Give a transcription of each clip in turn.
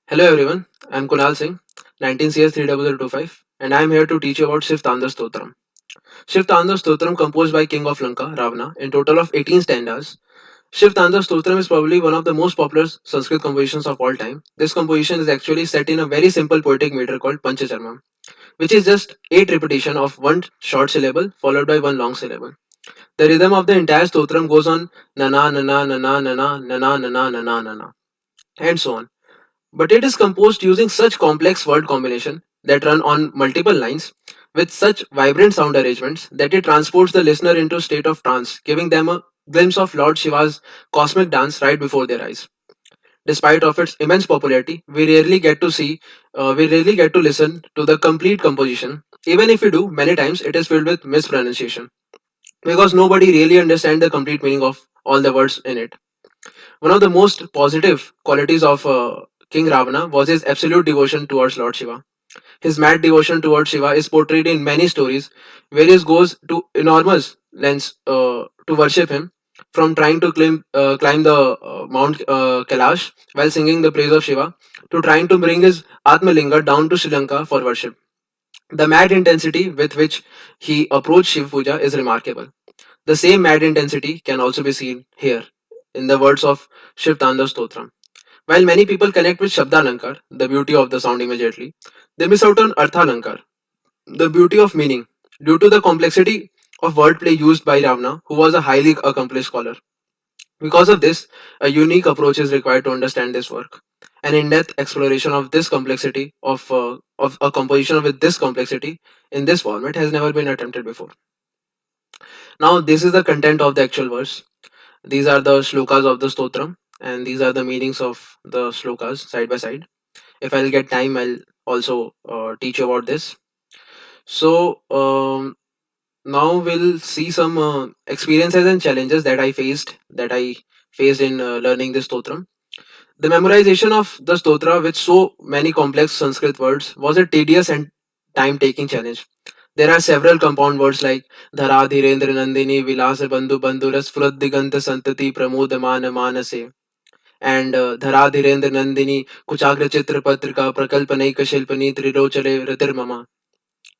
Hello everyone, I'm Kunal Singh, 19CS3025, and I'm here to teach you about Shiv Tandav Stotram. Shiv Tandav Stotram, composed by King of Lanka, Ravana, in total of 18 stanzas. Shiv Tandav Stotram is probably one of the most popular Sanskrit compositions of all time. This composition is actually set in a very simple poetic meter called Panchacharma, which is just 8 repetition of one short syllable followed by one long syllable. The rhythm of the entire stotram goes on nana nana nana nana nana nana nana nana and so on, but it is composed using such complex word combination that run on multiple lines with such vibrant sound arrangements that it transports the listener into a state of trance, giving them a glimpse of Lord Shiva's cosmic dance right before their eyes. Despite of its immense popularity, we rarely get to listen to the complete composition. Even if we do, many times it is filled with mispronunciation because nobody really understands the complete meaning of all the words in it. One of the most positive qualities of King Ravana was his absolute devotion towards Lord Shiva. His mad devotion towards Shiva is portrayed in many stories, where he goes to enormous lengths to worship him, from trying to climb the Mount Kailash while singing the praise of Shiva, to trying to bring his Atmalinga down to Sri Lanka for worship. The mad intensity with which he approached Shiv Puja is remarkable. The same mad intensity can also be seen here in the words of Shiv Tandav Stotram. While many people connect with Shabdalankar, the beauty of the sound immediately, they miss out on Arthalankar, the beauty of meaning, due to the complexity of wordplay used by Ravana, who was a highly accomplished scholar. Because of this, a unique approach is required to understand this work. An in-depth exploration of this complexity of a composition with this complexity in this format has never been attempted before. Now, this is the content of the actual verse. These are the shlokas of the stotram, and these are the meanings of the shlokas side by side. If I'll get time, I'll also teach you about this. So, now we'll see some experiences and challenges that I faced in learning this stotram. The memorization of the stotra with so many complex Sanskrit words was a tedious and time-taking challenge. There are several compound words like Dhara, Dhirendra, Nandini, Vilasa, Bandhu, Bandhuras, Frud, Diganta, Santati, Pramoda, Mana, Manase, and Dhara, Dhirendra, Nandini, Kuchagra, Chitra, Patrika, Prakalpanaika, Shilpani, Trirochale, Ratirmama.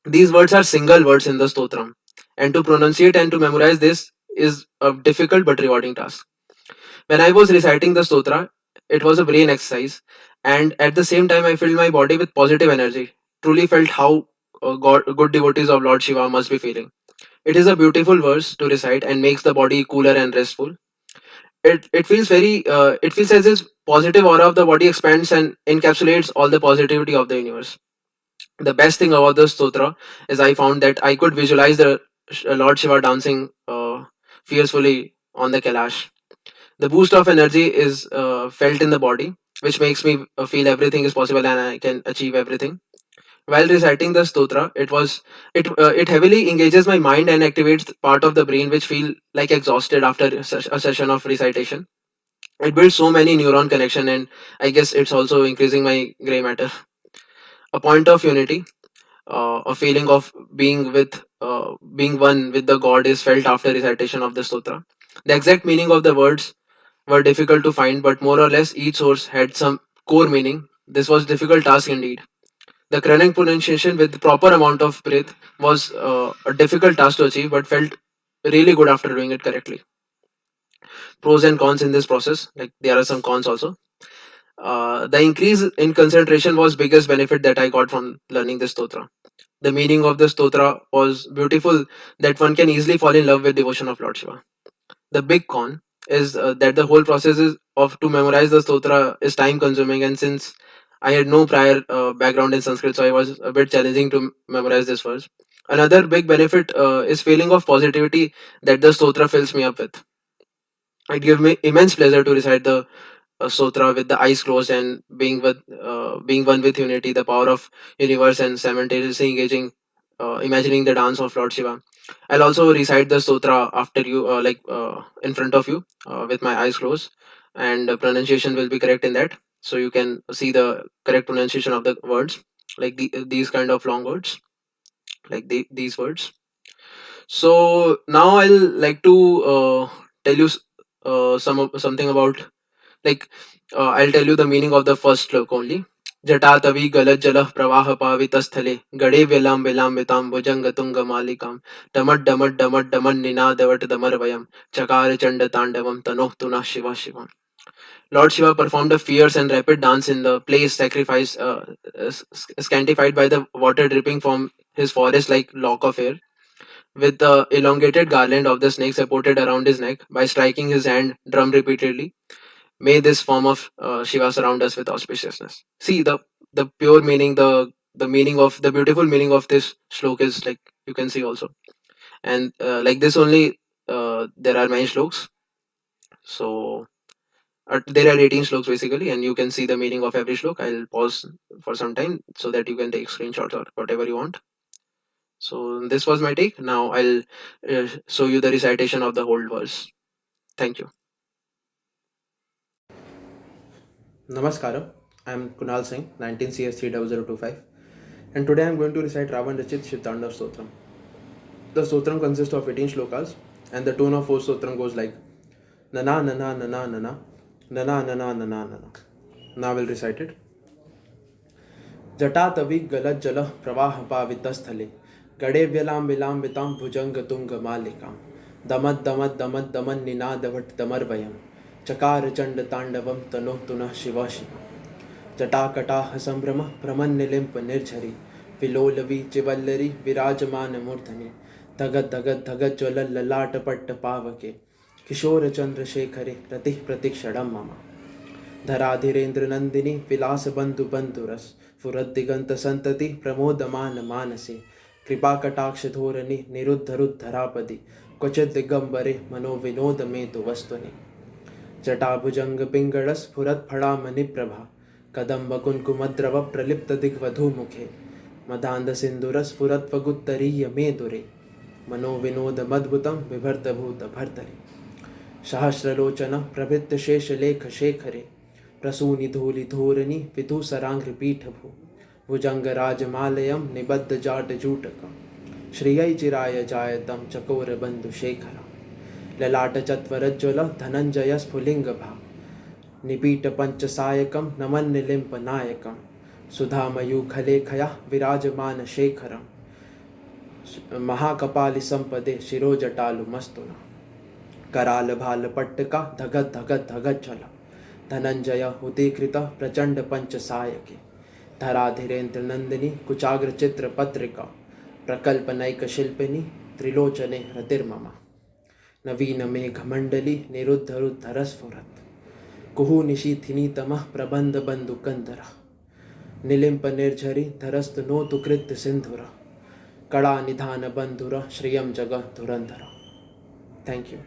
These words are single words in the stotram, and to pronunciate and to memorize this is a difficult but rewarding task. When I was reciting the stotra, it was a brain exercise, and at the same time, I filled my body with positive energy. Truly felt how good devotees of Lord Shiva must be feeling. It is a beautiful verse to recite and makes the body cooler and restful. It feels as if positive aura of the body expands and encapsulates all the positivity of the universe. The best thing about the stotra is I found that I could visualize the Lord Shiva dancing fiercely on the Kailash. The boost of energy is felt in the body, which makes me feel everything is possible and I can achieve everything. While reciting the stotra, it heavily engages my mind and activates part of the brain which feel like exhausted after a session of recitation. It builds so many neuron connection, and I guess it's also increasing my gray matter. A point of unity, a feeling of being one with the god is felt after recitation of the stotra. The exact meaning of the words were difficult to find, but more or less each source had some core meaning. This was difficult task indeed. The correct pronunciation with proper amount of breath was a difficult task to achieve, but felt really good after doing it correctly. Pros and cons in this process, like there are some cons also. The increase in concentration was biggest benefit that I got from learning this stotra. The meaning of the stotra was beautiful, that one can easily fall in love with devotion of Lord Shiva. The big con is that the whole process is of to memorize the stotra is time consuming, and since I had no prior background in Sanskrit, so I was a bit challenging to memorize this verse. Another big benefit is feeling of positivity that the stotra fills me up with. It gives me immense pleasure to recite the stotra with the eyes closed and being one with unity, the power of universe, and simultaneously engaging, imagining the dance of Lord Shiva. I'll also recite the stotra after you, in front of you, with my eyes closed, and pronunciation will be correct in that. So you can see the correct pronunciation of the words, like these kind of long words, like these words. So now I'll like to tell you something about, like I'll tell you the meaning of the first slok only. जटातवी गलज्जलः प्रवाहपावितस्थले गडे व्यलाम्बिलाम्बितां भुजङ्गतुङ्गमालिकां डमड्डमड्डमड्डमन्निनादवटदमर्वयं चकार चण्डताण्डवं तनोः तु नः शिवः शिवम्. Lord Shiva performed a fierce and rapid dance in the place sacrifice, scantified by the water dripping from his forest like lock of hair, with the elongated garland of the snake supported around his neck. By striking his hand drum repeatedly, may this form of Shiva surround us with auspiciousness. See the pure meaning, the meaning of the beautiful meaning of this shlok is like you can see also, and like this only there are many shloks. So there are 18 shloks basically, and you can see the meaning of every shlok. I'll pause for some time so that you can take screenshots or whatever you want. So this was my take. Now I'll show you the recitation of the whole verse. Thank you. Namaskaram. I'm Kunal Singh, 19 CS 30025, and today I'm going to recite Ravan Rachit Shiv Tandav Stotram. The Stotram consists of 18 shlokas, and the tone of 4 Stotram goes like Nana Nana Nana Nana Nana Nana Nana Nana. Now we'll recite it. जटातवि गलज्जलः प्रवाहपावितस्थले गडे व्यलाम्बिलाम्बितां भुजङ्गतुङ्गमालिकां दमद्दमद्दमद्दमन्निनादवट्दमर्वयं चकार चण्डताण्डवं तनोः तु नः शिवः शिवः. जटाकटाह सम्भ्रमः भ्रमन्निलिम्प निर्झरि विलोलवी चिवल्लरी विराजमानमूर्धनि धगत् धगत् धगत् ज्वलल्ललाटपट्टपावके किशोरचन्द्रशेखरे रतिः प्रतिक्षणं मम. धराधिरेन्द्र नंदिनी विलास बंधु बंधुरस फुरद्दिगंत संतति प्रमोदमान मानसे कृपा कटाक्ष धोरणी निरुद्धरुद्धरापदि क्वचित दिगंबरे मनोविनोद में तु वस्तुनि जटाभुजंग पिंगड़स फुरत फड़ामणि प्रभा कदम्ब कुंकुमद्रव प्रलिप्त दिग्वधू मुखे मदांध सिंधुरस फुरत वगुत्तरीय मे दुरे मनोविनोद मद्भुतम विभर्त भूत भर्तरे सहस्रलोचन प्रभृत शेषलेख शेखरे प्रसूनि धूलि धूरनि विधुसराङ्घ्रिपीठभू भुजङ्गराजमालयं निबद्ध जाटजूटकं श्रियै चिराय जायतं चकोरबन्धुशेखरं ललाटचत्वरज्ज्वल धनञ्जयस्फुलिङ्गभा निपीठपञ्चसायकं नमन्निलिम्पनायकं सुधामयूखलेखया विराजमानशेखरं महाकपालिसम्पदे शिरोजटालुमस्तुना करालभालपट्टका धगत् धगत् धगज्ज्वल धनंजय हुतीकृत प्रचंड पंचसायके धराधिरेन्द्र नंदिनी कुचाग्रचित्र पत्रिका प्रकल्पनैक शिल्पिनी त्रिलोचने रतिर्ममा नवीन मेघमंडली निरुद्धरुद्धरस्फुरत् कुहु निशीथिनीतमः प्रबंध बंधुकंधरा निलिम्प निर्झरी धरस्तु नोतु कृत्य सिंधुरा कड़ा निधान बंधुरा श्रियम जगह धुरंधरा. Thank you.